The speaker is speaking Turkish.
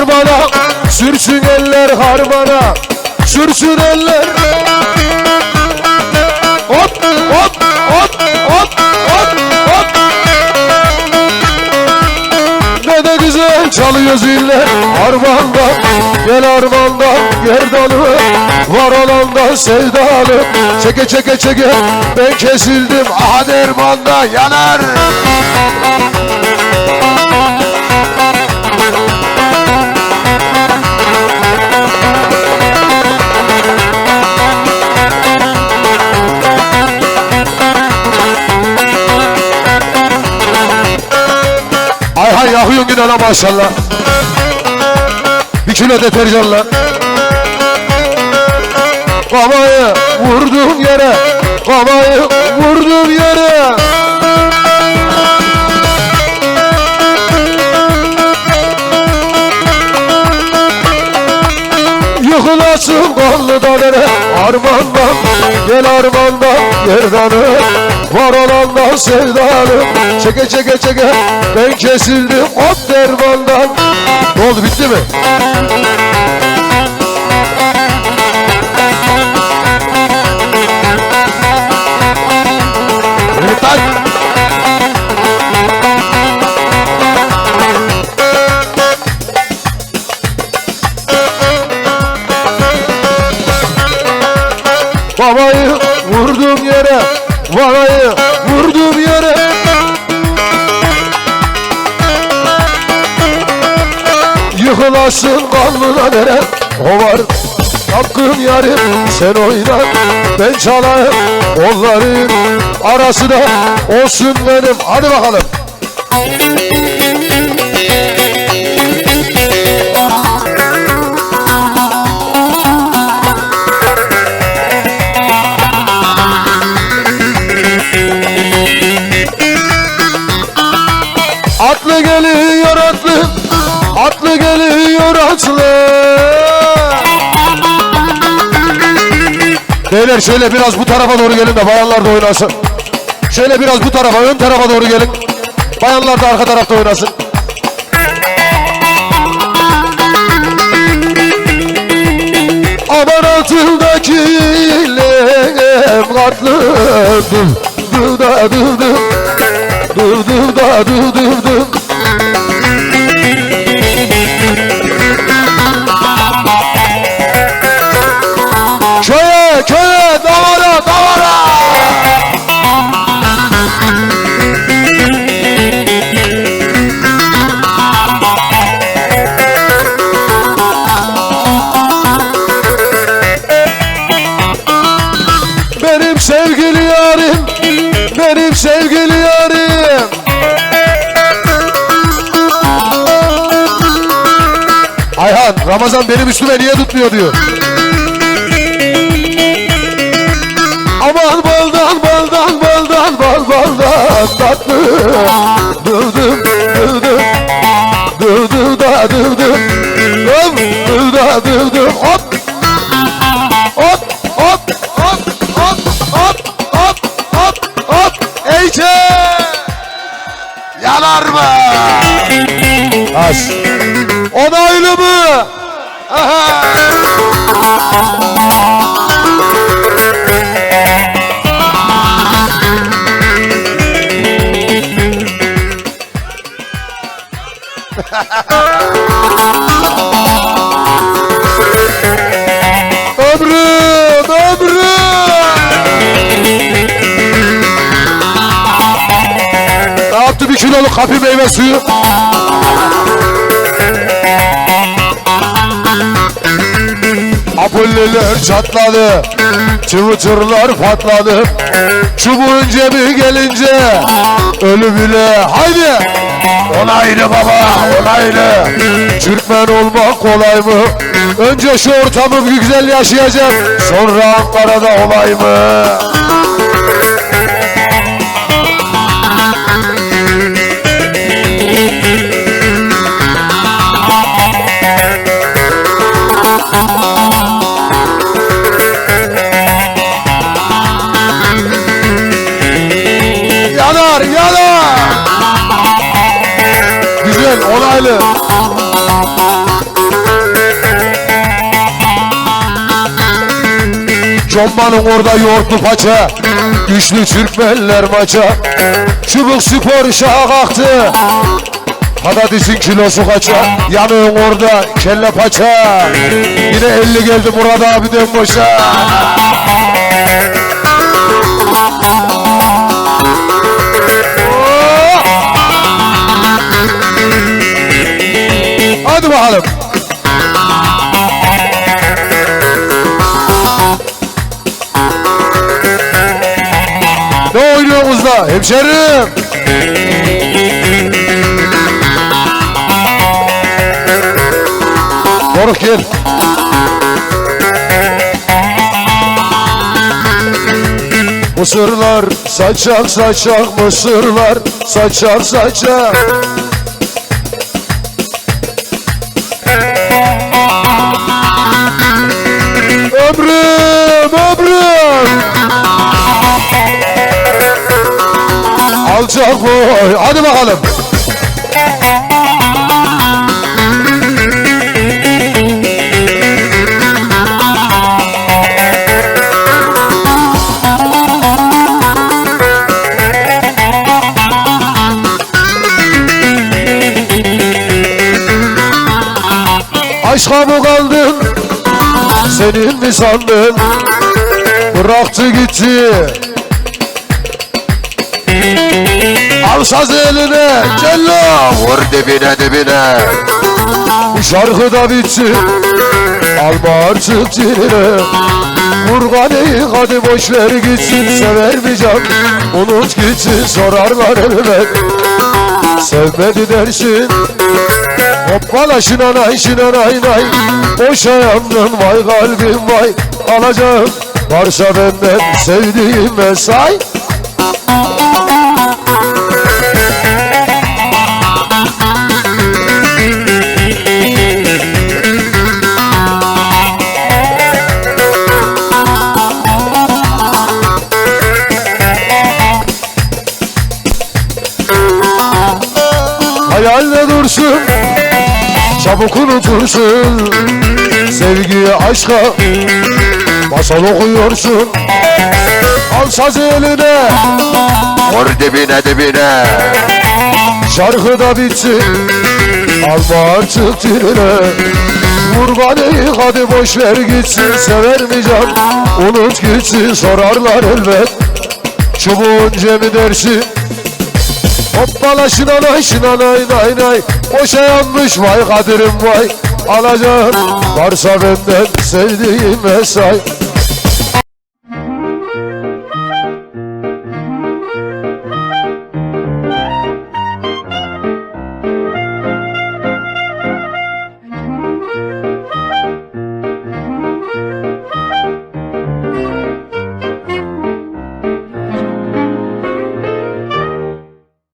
harmana, sürsün eller harmana, sürsün eller. Hop hop hop hop hop hop. Ne de güzel çalıyor ziller harmandan, gel harmandan gerdanı, var olandan sevdalı. Çeke çeke çeke ben kesildim, aha dermanda yanar. Ayhan yakıyorsun yine lan maşallah. 1 kilo deterjanla. Kafayı vurdum yere, kafayı vurdum yere. Yıkılasın kanlı dalere, harmandan, gel harmandan gerdanı, var olandan sevdalı. Çeke çeke çeke ben kesildim hop dermandan. Ne oldu, bitti mi? Yeter. Babayı vurdum yere, babayı vurdum yere. Yıkılasın kanlına nere, o var hakkın yarim, sen oyna ben çalayım, onların arasında olsun benim. Hadi bakalım. Atlı geliyor atlı, atlı geliyor atlı. Beyler şöyle biraz bu tarafa doğru gelin de bayanlar da oynasın. Şöyle biraz bu tarafa, ön tarafa doğru gelin. Bayanlar da arka tarafta oynasın. Aman altındaki lem katlı. Dur da dur dur. Dur da dur. Köye davara. Benim sevgili yarim, benim sevgili yarim. Ayhan, Ramazan benim üstüme niye tutmuyor diyor. Aman baldan tatlı. Dur da hop. Eyce yanar mı? As. Onaylı mı? Aha. Ömrüm. Ne yaptı 1 kiloluk kapı meyve suyu? Apolleler çatladı, çıvıtırlar patladı. Çubuğun cebi gelince ölü bile. Haydi! Onaylı baba, onaylı. Türkmen olmak kolay mı? Önce şu ortamı bir güzel yaşayacağım, sonra Ankara'da olay mı? Yanar. Güzel, onaylı. Commanın orada yoğurtlu paça, güçlü Türkmenler maça. Çubuk spor şaha kalktı, patatesin kilosu kaça? Yanığın orada kelle paça. Yine 50 geldi Murat abiden boşa. Hadi bakalım. Ne oynuyorsunuz da hemşerim? Moruk gel. Mısırlar saçak saçak, mısırlar saçak saçak. Ömrüm ömrüm. Alçak boy, hadi bakalım. Aşka mı kaldın, senin mi sandın? Bıraktı gitti. Al sazı eline, cello vur dibine dibine. Bu şarkı da bitti, alma artık diline. Vur kadeyi, hadi boşver gitsin. Sever mi can, unut gitsin. Sorarlar elbet, sevmedi dersin. Hoppala şinanay şinanay nay. Boşa yandın vay kalbim vay. Alacağım varsa benden sevdiğime say. Hayalle dursun, çabuk unutursun. Sevgiye aşka masal okuyorsun. Al sazı eline, vur dibine dibine. Şarkı da bitti, alma artık diline. Vur kadeyi, hadi boşver gitsin. Sever mi can, unut gitsin. Sorarlar elbet, çubuğun cemi dersin. Hoppala şinanay şinanay nay nay. Boşa yanmış vay kaderim vay. Alacağım varsa benden sevdiğime say.